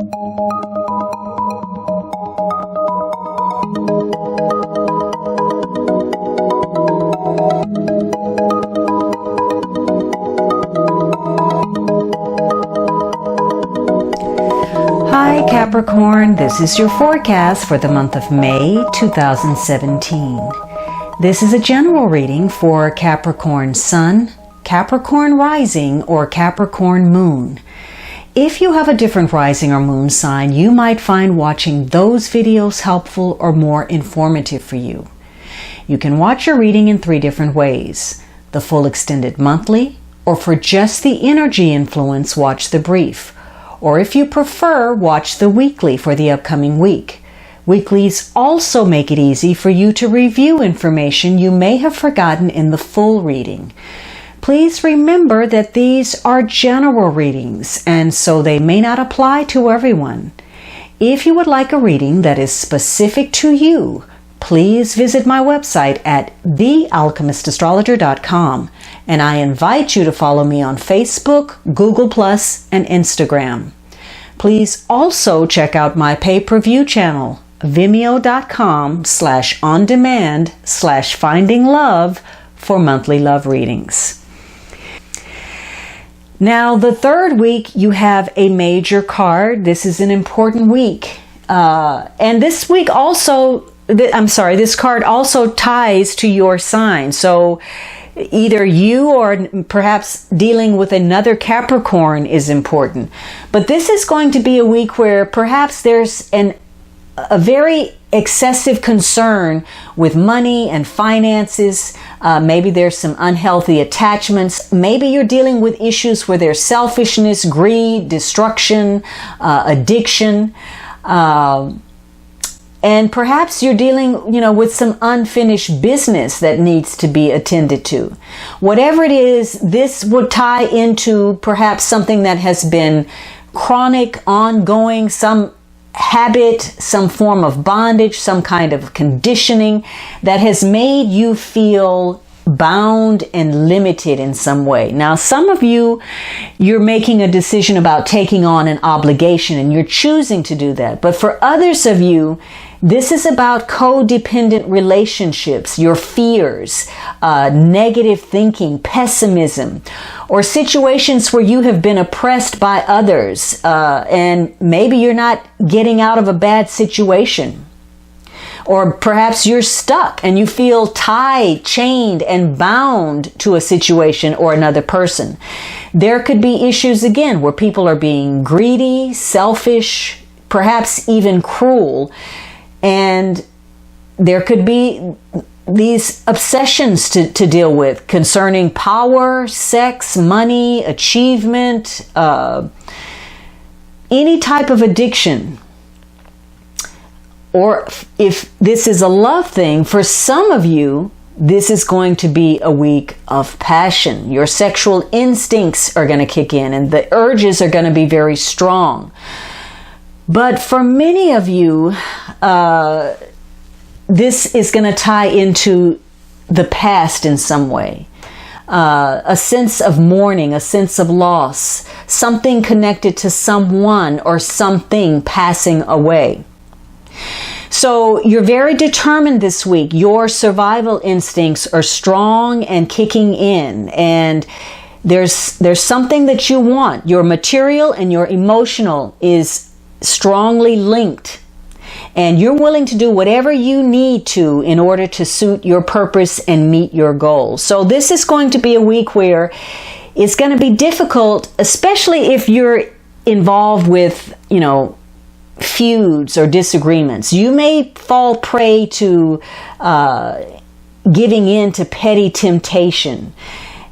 Hi Capricorn, this is your forecast for the month of May 2017. This is a general reading for Capricorn Sun, Capricorn Rising, or Capricorn Moon. If you have a different rising or moon sign, you might find watching those videos helpful or more informative for you. You can watch your reading in 3 different ways: the full extended monthly, or for just the energy influence, watch the brief. Or if you prefer, watch the weekly for the upcoming week. Weeklies also make it easy for you to review information you may have forgotten in the full reading. Please remember that these are general readings, and so they may not apply to everyone. If you would like a reading that is specific to you, please visit my website at thealchemistastrologer.com, and I invite you to follow me on Facebook, Google+, and Instagram. Please also check out my pay-per-view channel, vimeo.com/on-demand/finding-love for monthly love readings. Now, the third week, you have a major card. This is an important week. And this week also, this card also ties to your sign. So either you or perhaps dealing with another Capricorn is important. But this is going to be a week where perhaps there's a very excessive concern with money and finances. Maybe there's some unhealthy attachments. Maybe you're dealing with issues where there's selfishness, greed, destruction, addiction. And perhaps you're dealing, with some unfinished business that needs to be attended to. Whatever it is, this would tie into perhaps something that has been chronic, ongoing, some habit, some form of bondage, some kind of conditioning that has made you feel bound and limited in some way. Now, some of you're making a decision about taking on an obligation and you're choosing to do that. But for others of you, this is about codependent relationships, your fears, negative thinking, pessimism, or situations where you have been oppressed by others, and maybe you're not getting out of a bad situation. Or perhaps you're stuck and you feel tied, chained, and bound to a situation or another person. There could be issues again where people are being greedy, selfish, perhaps even cruel. And there could be these obsessions to deal with concerning power, sex, money, achievement, any type of addiction. Or if this is a love thing, for some of you, this is going to be a week of passion. Your sexual instincts are going to kick in and the urges are going to be very strong. But for many of you, this is going to tie into the past in some way. A sense of mourning, a sense of loss, something connected to someone or something passing away. So you're very determined this week. Your survival instincts are strong and kicking in, and there's something that you want. Your material and your emotional is strongly linked, and you're willing to do whatever you need to in order to suit your purpose and meet your goals. So this is going to be a week where it's going to be difficult, especially if you're involved with, feuds or disagreements. You may fall prey to giving in to petty temptation.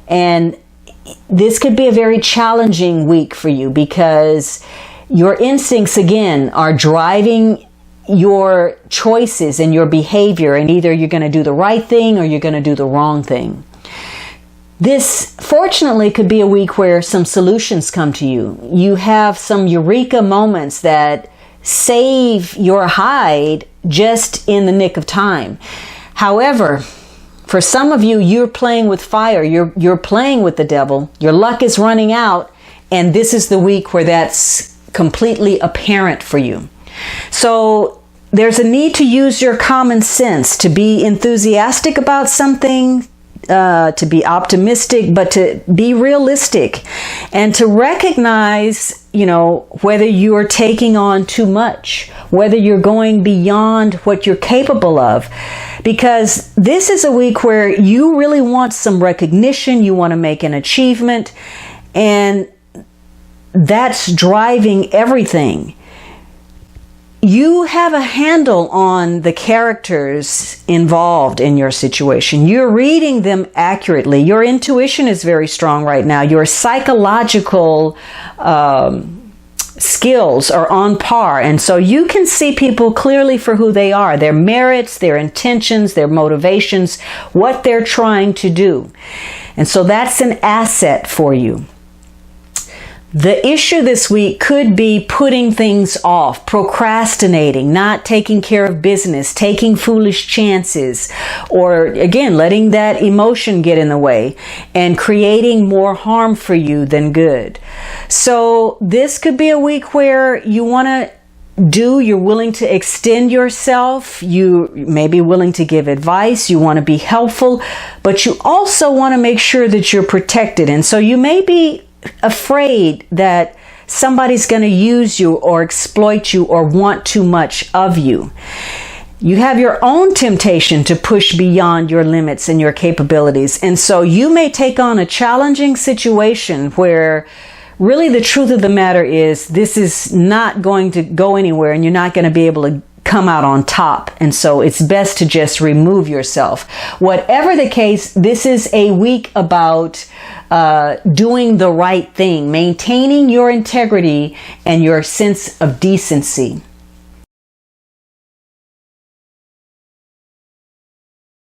And this could be a very challenging week for you because your instincts, again, are driving your choices and your behavior, and either you're going to do the right thing or you're going to do the wrong thing. This, fortunately, could be a week where some solutions come to you. You have some eureka moments that save your hide just in the nick of time. However, for some of you, you're playing with fire. You're playing with the devil. Your luck is running out, and this is the week where that's completely apparent for you. So there's a need to use your common sense to be enthusiastic about something, to be optimistic, but to be realistic and to recognize, whether you are taking on too much, whether you're going beyond what you're capable of. Because this is a week where you really want some recognition, you want to make an achievement, and that's driving everything. You have a handle on the characters involved in your situation. You're reading them accurately. Your intuition is very strong right now. Your psychological skills are on par. And so you can see people clearly for who they are, their merits, their intentions, their motivations, what they're trying to do. And so that's an asset for you. The issue this week could be putting things off, procrastinating, not taking care of business, taking foolish chances, or again, letting that emotion get in the way and creating more harm for you than good. So this could be a week where you want to you're willing to extend yourself, you may be willing to give advice, you want to be helpful, but you also want to make sure that you're protected. And so you may be afraid that somebody's going to use you or exploit you or want too much of you. You have your own temptation to push beyond your limits and your capabilities. And so you may take on a challenging situation where really the truth of the matter is this is not going to go anywhere and you're not going to be able to come out on top. And so it's best to just remove yourself. Whatever the case, this is a week about doing the right thing, maintaining your integrity and your sense of decency.